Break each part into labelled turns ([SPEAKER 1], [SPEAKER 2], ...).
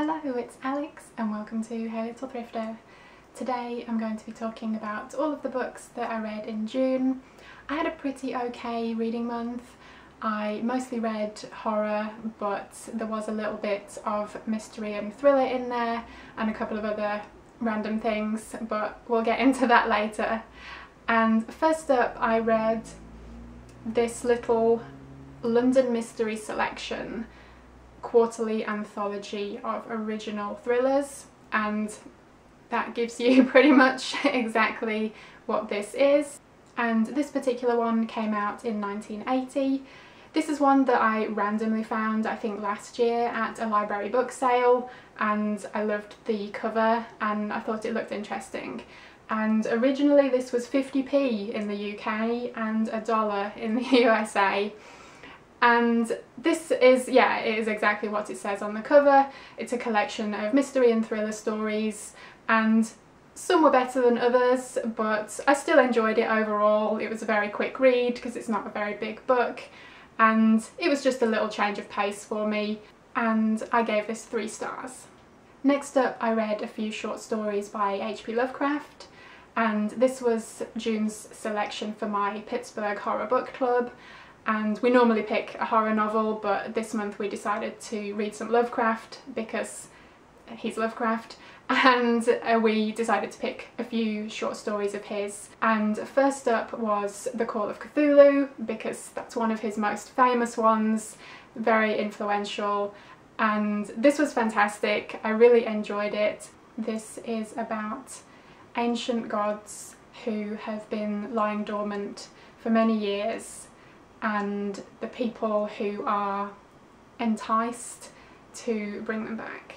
[SPEAKER 1] Hello, it's Alex and welcome to Hey Little Thrifter. Today I'm going to be talking about all of the books that I read in June. I had a pretty okay reading month. I mostly read horror, but there was a little bit of mystery and thriller in there and a couple of other random things, but we'll get into that later. And first up I read this little London mystery selection quarterly anthology of original thrillers, and that gives you pretty much exactly what this is. And this particular one came out in 1980. This is one that I randomly found, I think last year, at a library book sale, and I loved the cover and I thought it looked interesting. And originally this was 50p in the UK and $1 in the USA. And this is, yeah, it is exactly what it says on the cover. It's a collection of mystery and thriller stories, and some were better than others, but I still enjoyed it overall. It was a very quick read because it's not a very big book, and it was just a little change of pace for me, and I gave this 3 stars. Next up I read a few short stories by H.P. Lovecraft, and this was June's selection for my Pittsburgh Horror Book Club. And we normally pick a horror novel, but this month we decided to read some Lovecraft because he's Lovecraft, and we decided to pick a few short stories of his. And first up was the Call of Cthulhu, because that's one of his most famous ones, very influential, and this was fantastic. I really enjoyed it. This is about ancient gods who have been lying dormant for many years, and the people who are enticed to bring them back.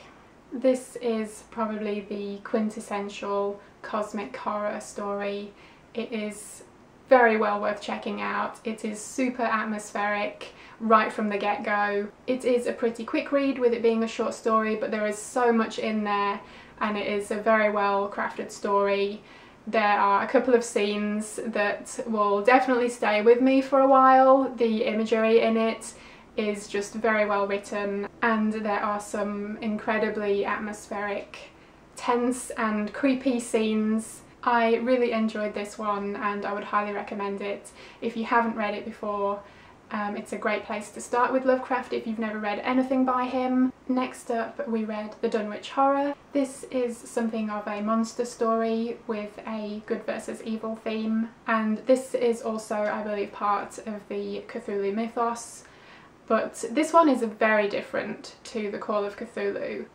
[SPEAKER 1] This is probably the quintessential cosmic horror story. It is very well worth checking out. It is super atmospheric right from the get-go. It is a pretty quick read with it being a short story, but there is so much in there and it is a very well crafted story. There are a couple of scenes that will definitely stay with me for a while. The imagery in it is just very well written, and there are some incredibly atmospheric, tense and creepy scenes. I really enjoyed this one and I would highly recommend it if you haven't read it before. It's a great place to start with Lovecraft if you've never read anything by him. Next up we read the Dunwich Horror. This is something of a monster story with a good versus evil theme, and this is also, I believe, part of the Cthulhu mythos, but this one is very different to the Call of Cthulhu.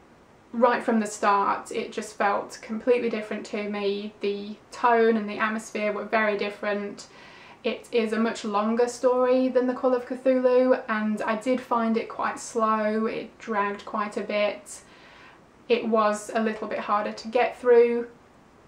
[SPEAKER 1] Right from the start it just felt completely different to me. The tone and the atmosphere were very different. It is a much longer story than the Call of Cthulhu, and I did find it quite slow. It dragged quite a bit. It was a little bit harder to get through.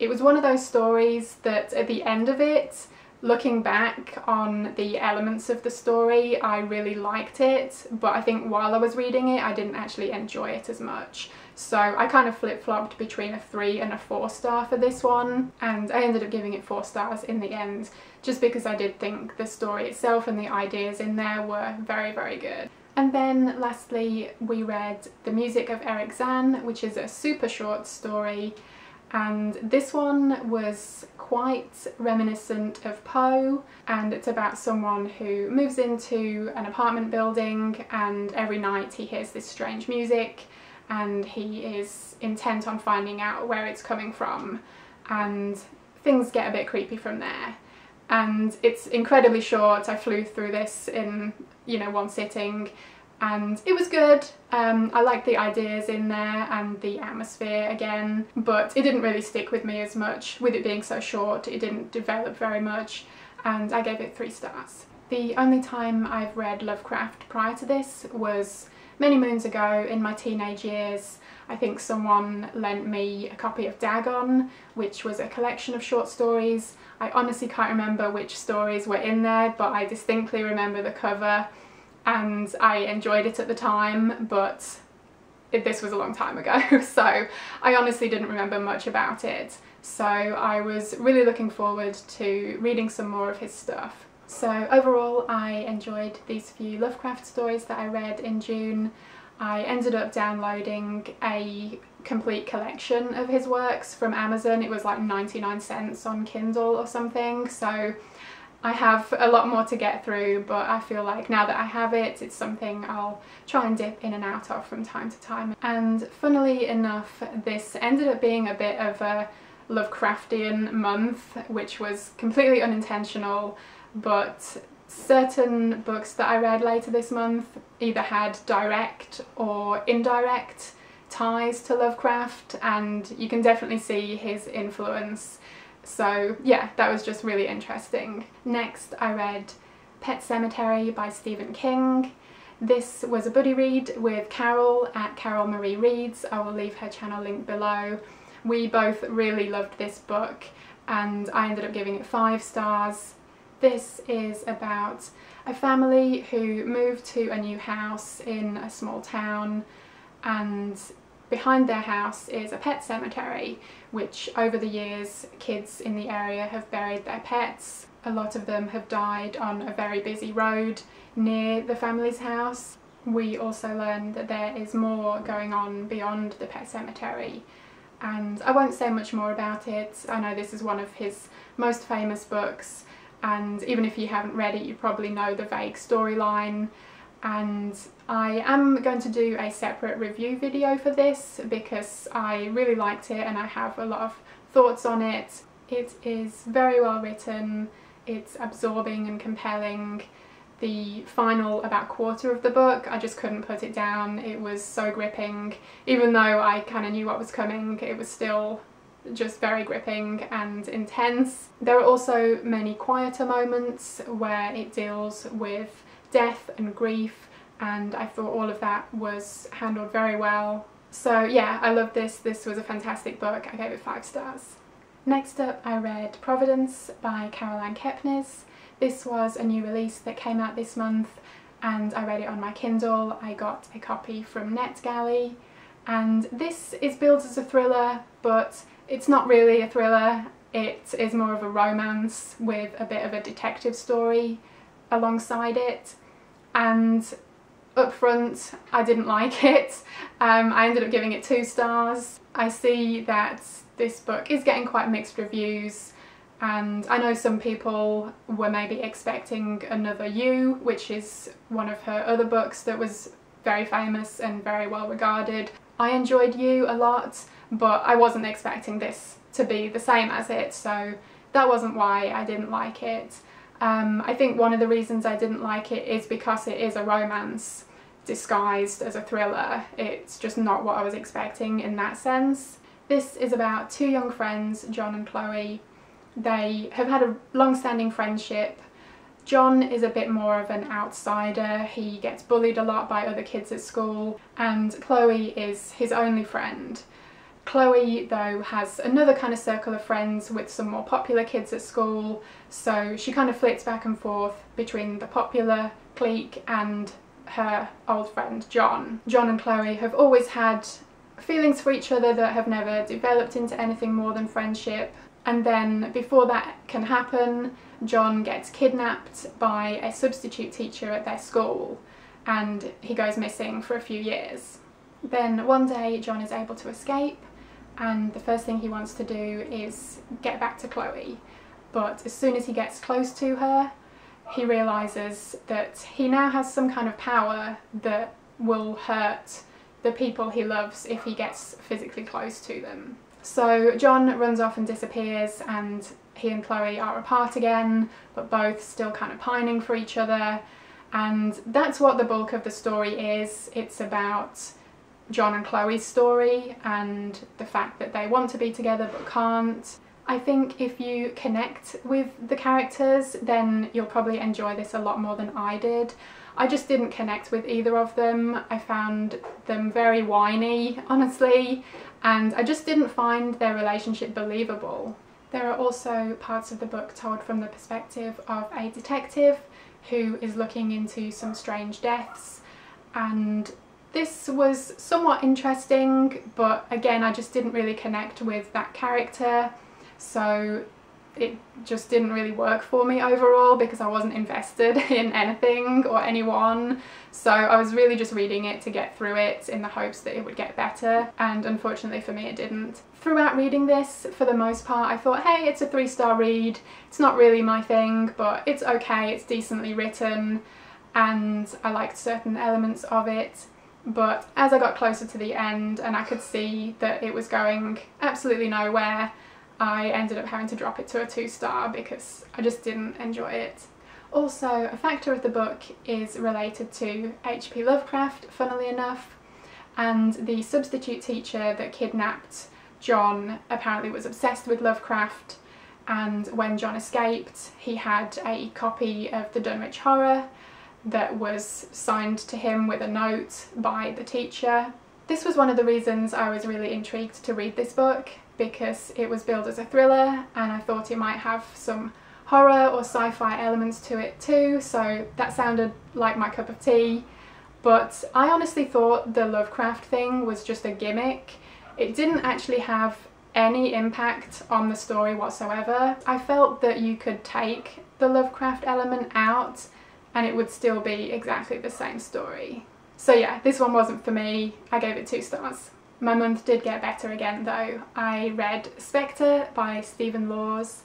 [SPEAKER 1] It was one of those stories that at the end of it, looking back on the elements of the story, I really liked it, but I think while I was reading it I didn't actually enjoy it as much. So I kind of flip-flopped between a 3 and a 4 star for this one, and I ended up giving it 4 stars in the end, just because I did think the story itself and the ideas in there were very, very good. And then lastly we read The Music of Erich Zann, which is a super short story, and this one was quite reminiscent of Poe, and it's about someone who moves into an apartment building and every night he hears this strange music and he is intent on finding out where it's coming from, and things get a bit creepy from there. And it's incredibly short. I flew through this in, one sitting, and it was good. I liked the ideas in there and the atmosphere again, but it didn't really stick with me as much. With it being so short, it didn't develop very much, and I gave it 3 stars. The only time I've read Lovecraft prior to this was many moons ago in my teenage years. I think someone lent me a copy of Dagon, which was a collection of short stories. I honestly can't remember which stories were in there, but I distinctly remember the cover and I enjoyed it at the time, but this was a long time ago, so I honestly didn't remember much about it. So I was really looking forward to reading some more of his stuff. So overall I enjoyed these few Lovecraft stories that I read in June. I ended up downloading a complete collection of his works from Amazon. It was like 99 cents on Kindle or something, so I have a lot more to get through, but I feel like now that I have it, it's something I'll try and dip in and out of from time to time. And funnily enough, this ended up being a bit of a Lovecraftian month, which was completely unintentional, but certain books that I read later this month either had direct or indirect ties to Lovecraft, and you can definitely see his influence. So yeah, that was just really interesting. Next I read Pet Sematary by Stephen King. This was a buddy read with Carol at Carol Marie Reads. I will leave her channel link below. We both really loved this book and I ended up giving it 5 stars. This is about a family who moved to a new house in a small town, and behind their house is a pet cemetery, which over the years kids in the area have buried their pets. A lot of them have died on a very busy road near the family's house. We also learn that there is more going on beyond the pet cemetery, and I won't say much more about it. I know this is one of his most famous books, and even if you haven't read it, you probably know the vague storyline. And I am going to do a separate review video for this because I really liked it and I have a lot of thoughts on it. It is very well written, it's absorbing and compelling. The final about quarter of the book, I just couldn't put it down. It was so gripping. Even though I kind of knew what was coming, it was still just very gripping and intense. There are also many quieter moments where it deals with death and grief, and I thought all of that was handled very well. So yeah, I love this. This was a fantastic book. I gave it 5 stars. Next up I read Providence by Caroline Kepnes. This was a new release that came out this month and I read it on my Kindle. I got a copy from NetGalley, and this is billed as a thriller, but it's not really a thriller. It is more of a romance with a bit of a detective story alongside it, and up front I didn't like it. I ended up giving it 2 stars. I see that this book is getting quite mixed reviews, and I know some people were maybe expecting another You, which is one of her other books that was very famous and very well regarded. I enjoyed You a lot, but I wasn't expecting this to be the same as it, so that wasn't why I didn't like it. I think one of the reasons I didn't like it is because it is a romance disguised as a thriller. It's just not what I was expecting in that sense. This is about 2 young friends, John and Chloe. They have had a long-standing friendship. John is a bit more of an outsider. He gets bullied a lot by other kids at school, and Chloe is his only friend. Chloe, though, has another kind of circle of friends with some more popular kids at school, so she kind of flits back and forth between the popular clique and her old friend John. John and Chloe have always had feelings for each other that have never developed into anything more than friendship, and then before that can happen, John gets kidnapped by a substitute teacher at their school and he goes missing for a few years. Then one day John is able to escape, and the first thing he wants to do is get back to Chloe, but as soon as he gets close to her he realises that he now has some kind of power that will hurt the people he loves if he gets physically close to them. So John runs off and disappears, and he and Chloe are apart again, but both still kind of pining for each other, and that's what the bulk of the story is. It's about John and Chloe's story and the fact that they want to be together but can't. I think if you connect with the characters, then you'll probably enjoy this a lot more than I did. I just didn't connect with either of them. I found them very whiny, honestly, and I just didn't find their relationship believable. There are also parts of the book told from the perspective of a detective who is looking into some strange deaths, and this was somewhat interesting, but again I just didn't really connect with that character, so it just didn't really work for me overall because I wasn't invested in anything or anyone. So I was really just reading it to get through it in the hopes that it would get better, and unfortunately for me it didn't. Throughout reading this, for the most part, I thought, hey, it's a 3-star read. It's not really my thing, but it's okay, it's decently written, and I liked certain elements of it. But as I got closer to the end and I could see that it was going absolutely nowhere, I ended up having to drop it to a 2-star because I just didn't enjoy it. Also, a factor of the book is related to H.P. Lovecraft, funnily enough, and the substitute teacher that kidnapped John apparently was obsessed with Lovecraft, and when John escaped he had a copy of the Dunwich Horror that was signed to him with a note by the teacher. This was one of the reasons I was really intrigued to read this book, because it was billed as a thriller and I thought it might have some horror or sci-fi elements to it too, so that sounded like my cup of tea. But I honestly thought the Lovecraft thing was just a gimmick. It didn't actually have any impact on the story whatsoever. I felt that you could take the Lovecraft element out and it would still be exactly the same story. So yeah, this one wasn't for me. I gave it 2 stars. My month did get better again though. I read Spectre by Stephen Laws.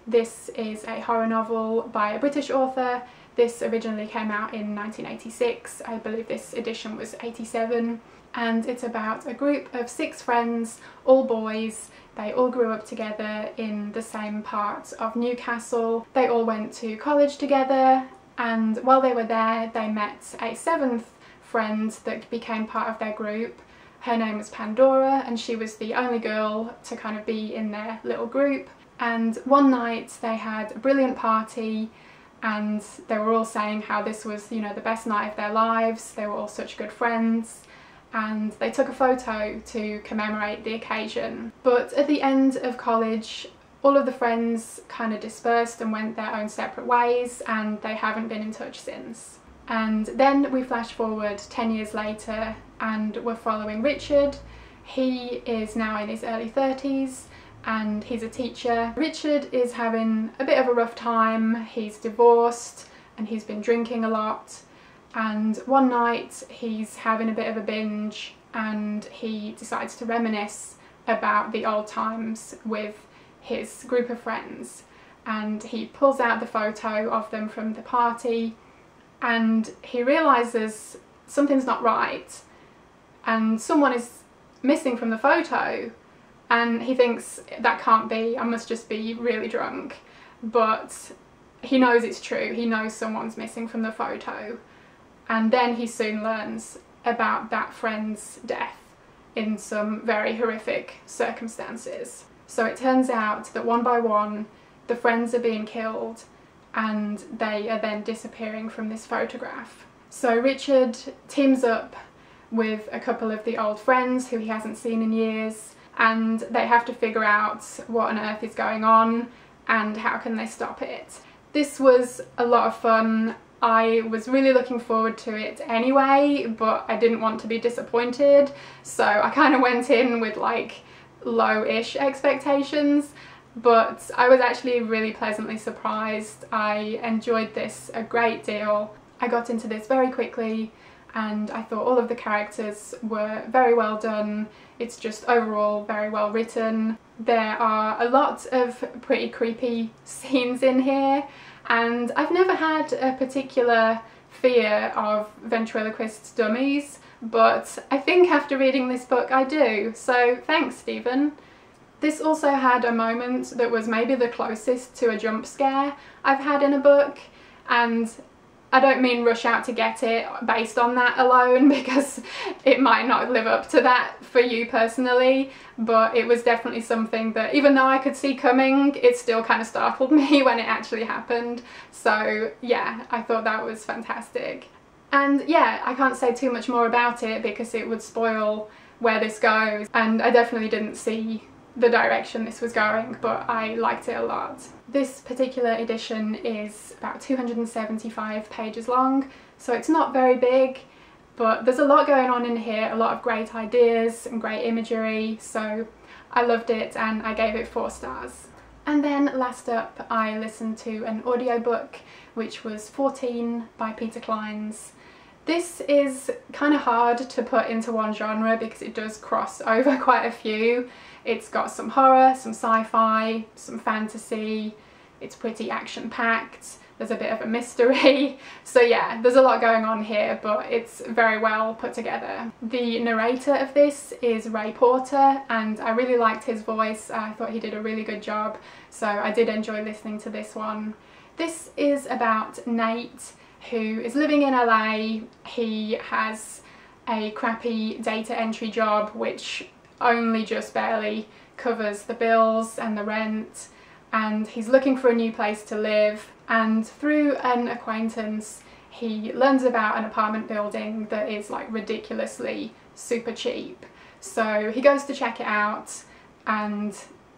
[SPEAKER 1] This is a horror novel by a British author. This originally came out in 1986. I believe this edition was 87. And it's about a group of 6 friends, all boys. They all grew up together in the same part of Newcastle. They all went to college together, and while they were there they met a 7th friend that became part of their group. Her name was Pandora, and she was the only girl to kind of be in their little group. And one night they had a brilliant party and they were all saying how this was, you know, the best night of their lives. They were all such good friends, and they took a photo to commemorate the occasion. But at the end of college, all of the friends kind of dispersed and went their own separate ways, and they haven't been in touch since. And then we flash forward 10 years later and we're following Richard. He is now in his early 30s and he's a teacher. Richard is having a bit of a rough time. He's divorced and he's been drinking a lot, and one night he's having a bit of a binge and he decides to reminisce about the old times with his group of friends, and he pulls out the photo of them from the party and he realises something's not right and someone is missing from the photo, and he thinks that can't be, I must just be really drunk. But he knows it's true, he knows someone's missing from the photo, and then he soon learns about that friend's death in some very horrific circumstances. So it turns out that one by one the friends are being killed and they are then disappearing from this photograph. So Richard teams up with a couple of the old friends who he hasn't seen in years, and they have to figure out what on earth is going on and how can they stop it. This was a lot of fun. I was really looking forward to it anyway, but I didn't want to be disappointed, so I kind of went in with like low-ish expectations. But I was actually really pleasantly surprised. I enjoyed this a great deal. I got into this very quickly and I thought all of the characters were very well done. It's just overall very well written. There are a lot of pretty creepy scenes in here, and I've never had a particular fear of ventriloquist dummies, but I think after reading this book I do, so thanks Stephen. This also had a moment that was maybe the closest to a jump scare I've had in a book, and I don't mean rush out to get it based on that alone, because it might not live up to that for you personally, but it was definitely something that, even though I could see coming, it still kind of startled me when it actually happened. So yeah, I thought that was fantastic. And yeah, I can't say too much more about it because it would spoil where this goes, and I definitely didn't see the direction this was going, but I liked it a lot. This particular edition is about 275 pages long, so it's not very big, but there's a lot going on in here, a lot of great ideas and great imagery, so I loved it and I gave it 4 stars. And then last up I listened to an audiobook which was 14 by Peter Clines. This is kind of hard to put into one genre because it does cross over quite a few. It's got some horror, some sci-fi, some fantasy, it's pretty action-packed, there's a bit of a mystery. So yeah, there's a lot going on here, but it's very well put together. The narrator of this is Ray Porter, and I really liked his voice. I thought he did a really good job, so I did enjoy listening to this one. This is about Nate, who is living in LA. He has a crappy data entry job which only just barely covers the bills and the rent, and he's looking for a new place to live, and through an acquaintance he learns about an apartment building that is like ridiculously super cheap. So he goes to check it out and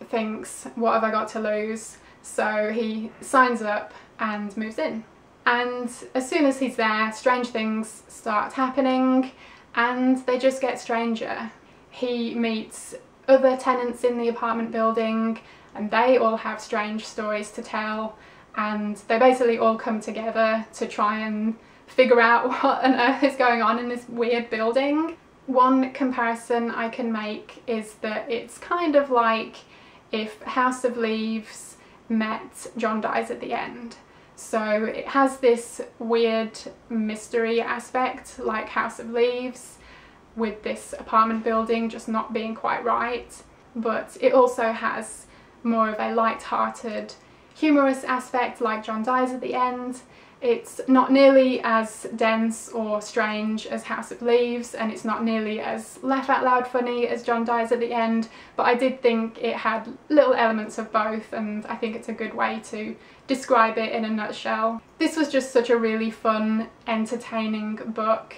[SPEAKER 1] thinks, what have I got to lose? So he signs up and moves in. And as soon as he's there, strange things start happening and they just get stranger. He meets other tenants in the apartment building and they all have strange stories to tell, and they basically all come together to try and figure out what on earth is going on in this weird building. One comparison I can make is that it's kind of like if House of Leaves met John Dies at the End. So it has this weird mystery aspect like House of Leaves, with this apartment building just not being quite right, but it also has more of a light-hearted, humorous aspect like John Dies at the End. It's not nearly as dense or strange as House of Leaves, and it's not nearly as laugh out loud funny as John Dies at the End, but I did think it had little elements of both, and I think it's a good way to describe it in a nutshell. This was just such a really fun, entertaining book.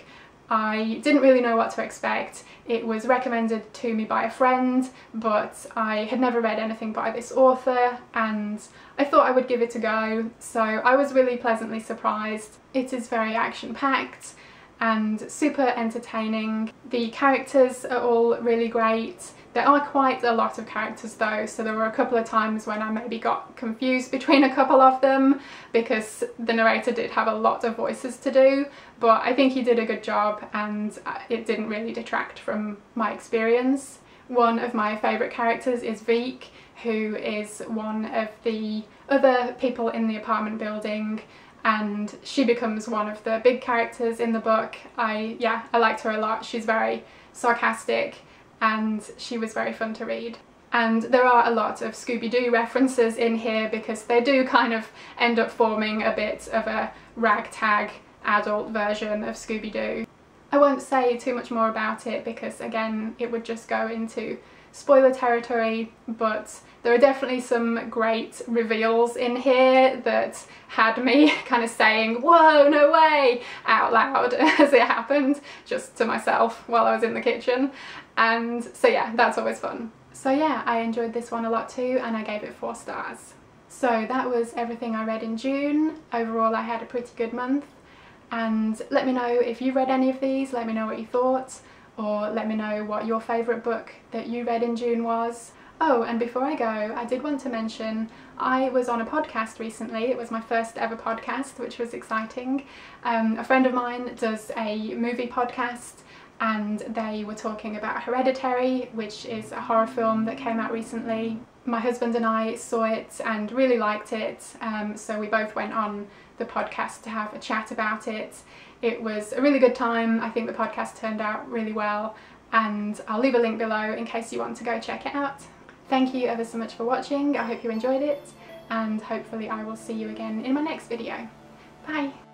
[SPEAKER 1] I didn't really know what to expect. It was recommended to me by a friend, but I had never read anything by this author and I thought I would give it a go, so I was really pleasantly surprised. It is very action-packed and super entertaining. The characters are all really great. There are quite a lot of characters though, so there were a couple of times when I maybe got confused between a couple of them because the narrator did have a lot of voices to do, but I think he did a good job and it didn't really detract from my experience. One of my favourite characters is Erich, who is one of the other people in the apartment building, and she becomes one of the big characters in the book. I liked her a lot. She's very sarcastic and she was very fun to read. And there are a lot of Scooby-Doo references in here because they do kind of end up forming a bit of a ragtag adult version of Scooby-Doo. I won't say too much more about it because again it would just go into spoiler territory, but there are definitely some great reveals in here that had me kind of saying "whoa, no way" out loud as it happened, just to myself while I was in the kitchen. And so yeah, that's always fun. So yeah, I enjoyed this one a lot too and I gave it 4 stars. So that was everything I read in June. Overall I had a pretty good month, and let me know if you read any of these, let me know what you thought, or let me know what your favourite book that you read in June was. Oh, and before I go, I did want to mention I was on a podcast recently. It was my first ever podcast, which was exciting. A friend of mine does a movie podcast and they were talking about Hereditary, which is a horror film that came out recently. My husband and I saw it and really liked it, so we both went on the podcast to have a chat about it. It was a really good time. I think the podcast turned out really well, and I'll leave a link below in case you want to go check it out. Thank you ever so much for watching. I hope you enjoyed it, and hopefully I will see you again in my next video. Bye!